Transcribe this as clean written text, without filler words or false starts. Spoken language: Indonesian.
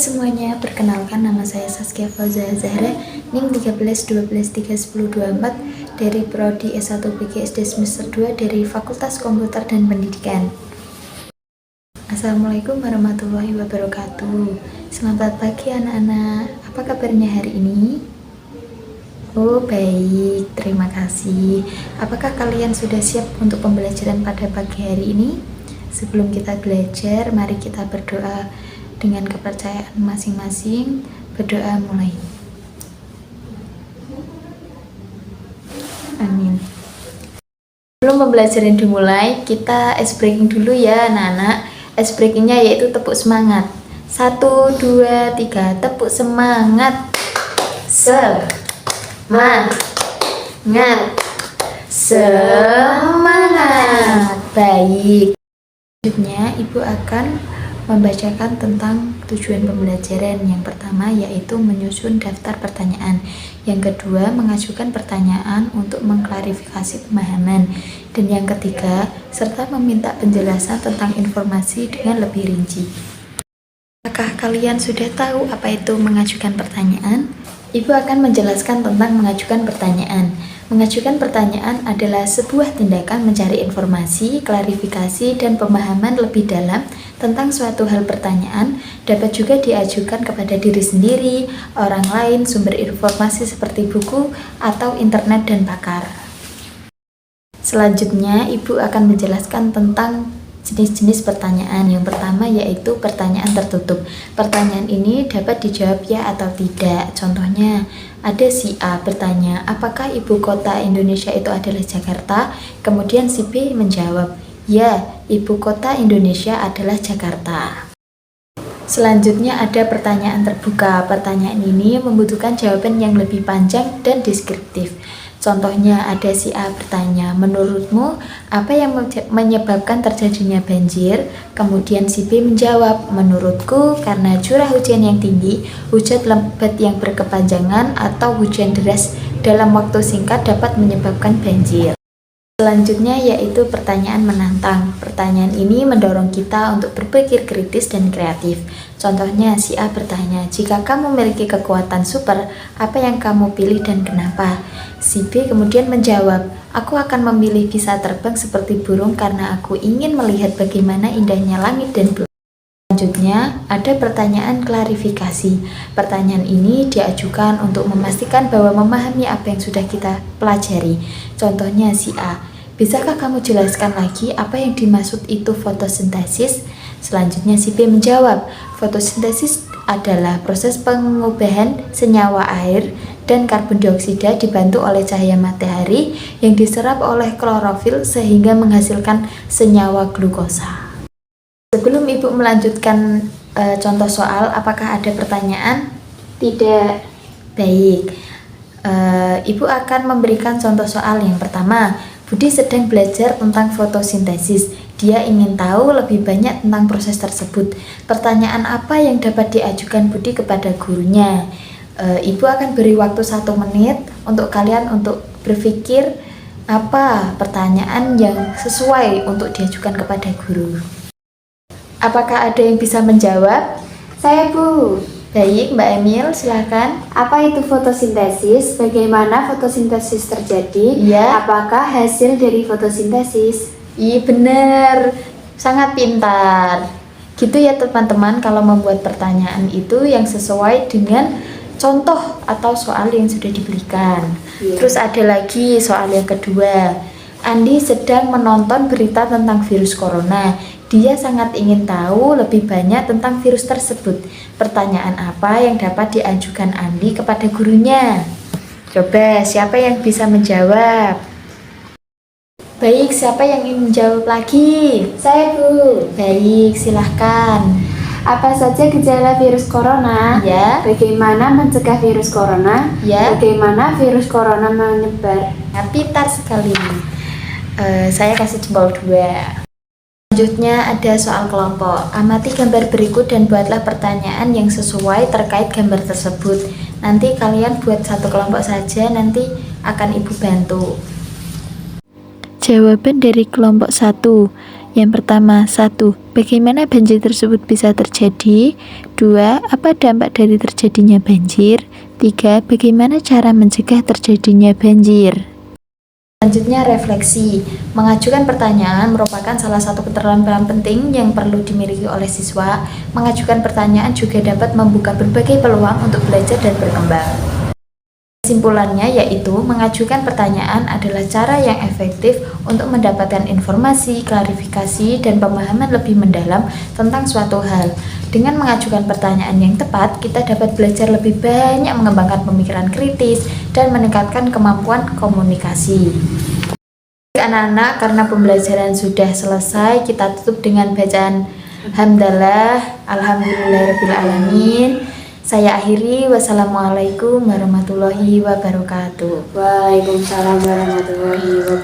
semuanya, perkenalkan nama saya Saskia Fauza Zahra, NIM 13123124 dari Prodi S1 PGSD semester 2 dari Fakultas Komputer dan Pendidikan. Assalamualaikum warahmatullahi wabarakatuh. Selamat pagi anak-anak, apa kabarnya hari ini? Oh baik, terima kasih. Apakah kalian sudah siap untuk pembelajaran pada pagi hari ini? Sebelum kita belajar, mari kita berdoa dengan kepercayaan masing-masing. Berdoa mulai. Amin. Sebelum pembelajaran dimulai, kita ice breaking dulu ya anak-anak. Ice breakingnya yaitu tepuk semangat. 1, 2, 3, tepuk semangat. Semangat. Baik. Selanjutnya Ibu akan membacakan tentang tujuan pembelajaran. Yang pertama yaitu menyusun daftar pertanyaan. Yang kedua, mengajukan pertanyaan untuk mengklarifikasi pemahaman. Dan yang ketiga, serta meminta penjelasan tentang informasi dengan lebih rinci. Apakah kalian sudah tahu apa itu mengajukan pertanyaan? Ibu akan menjelaskan tentang mengajukan pertanyaan. Mengajukan pertanyaan adalah sebuah tindakan mencari informasi, klarifikasi, dan pemahaman lebih dalam tentang suatu hal. Pertanyaan dapat juga diajukan kepada diri sendiri, orang lain, sumber informasi seperti buku atau internet, dan pakar. Selanjutnya, Ibu akan menjelaskan tentang jenis-jenis pertanyaan. Yang pertama yaitu pertanyaan tertutup. Pertanyaan ini dapat dijawab ya atau tidak. Contohnya, ada si A bertanya, apakah ibu kota Indonesia itu adalah Jakarta? Kemudian si B menjawab, ya, ibu kota Indonesia adalah Jakarta. Selanjutnya ada pertanyaan terbuka. Pertanyaan ini membutuhkan jawaban yang lebih panjang dan deskriptif. Contohnya ada si A bertanya, menurutmu apa yang menyebabkan terjadinya banjir? Kemudian si B menjawab, menurutku karena curah hujan yang tinggi, hujan lebat yang berkepanjangan, atau hujan deras dalam waktu singkat dapat menyebabkan banjir. Selanjutnya yaitu pertanyaan menantang. Pertanyaan ini mendorong kita untuk berpikir kritis dan kreatif. Contohnya si A bertanya, jika kamu memiliki kekuatan super, apa yang kamu pilih dan kenapa? Si B kemudian menjawab, aku akan memilih bisa terbang seperti burung karena aku ingin melihat bagaimana indahnya langit dan bumi. Selanjutnya ada pertanyaan klarifikasi. Pertanyaan ini diajukan untuk memastikan bahwa memahami apa yang sudah kita pelajari. Contohnya si A, bisakah kamu jelaskan lagi apa yang dimaksud itu fotosintesis? Selanjutnya si B menjawab, fotosintesis adalah proses pengubahan senyawa air dan karbon dioksida dibantu oleh cahaya matahari yang diserap oleh klorofil sehingga menghasilkan senyawa glukosa. Sebelum Ibu melanjutkan contoh soal, apakah ada pertanyaan? Tidak. Baik. Ibu akan memberikan contoh soal. Yang pertama, Budi sedang belajar tentang fotosintesis. Dia ingin tahu lebih banyak tentang proses tersebut. Pertanyaan apa yang dapat diajukan Budi kepada gurunya? Ibu akan beri waktu 1 menit untuk kalian untuk berpikir apa pertanyaan yang sesuai untuk diajukan kepada guru. Apakah ada yang bisa menjawab? Saya, Bu. Baik, Mbak Emil, silakan. Apa itu fotosintesis? Bagaimana fotosintesis terjadi? Ya. Apakah hasil dari fotosintesis? Iya, benar. Sangat pintar. Gitu ya teman-teman, kalau membuat pertanyaan itu yang sesuai dengan contoh atau soal yang sudah diberikan. Ya. Terus ada lagi soal yang kedua. Andi sedang menonton berita tentang virus corona. Dia sangat ingin tahu lebih banyak tentang virus tersebut. Pertanyaan apa yang dapat diajukan Andi kepada gurunya? Coba, siapa yang bisa menjawab? Baik, siapa yang ingin menjawab lagi? Saya, Bu. Baik, silahkan. Apa saja gejala virus corona? Ya. Bagaimana mencegah virus corona? Ya. Bagaimana virus corona menyebar? Nah, pintar sekali. Saya kasih jempol 2. Selanjutnya ada soal kelompok. Amati gambar berikut dan buatlah pertanyaan yang sesuai terkait gambar tersebut. Nanti kalian buat satu kelompok saja, nanti akan Ibu bantu. Jawaban dari kelompok 1. Yang pertama, 1. Bagaimana banjir tersebut bisa terjadi? 2. Apa dampak dari terjadinya banjir? 3. Bagaimana cara mencegah terjadinya banjir? Selanjutnya, refleksi. Mengajukan pertanyaan merupakan salah satu keterampilan penting yang perlu dimiliki oleh siswa. Mengajukan pertanyaan juga dapat membuka berbagai peluang untuk belajar dan berkembang. Kesimpulannya yaitu, mengajukan pertanyaan adalah cara yang efektif untuk mendapatkan informasi, klarifikasi, dan pemahaman lebih mendalam tentang suatu hal. Dengan mengajukan pertanyaan yang tepat, kita dapat belajar lebih banyak, mengembangkan pemikiran kritis, dan meningkatkan kemampuan komunikasi. Anak-anak, karena pembelajaran sudah selesai, kita tutup dengan bacaan hamdalah, alhamdulillahirabbil alamin. Saya akhiri, wassalamualaikum warahmatullahi wabarakatuh. Waalaikumsalam warahmatullahi wabarakatuh.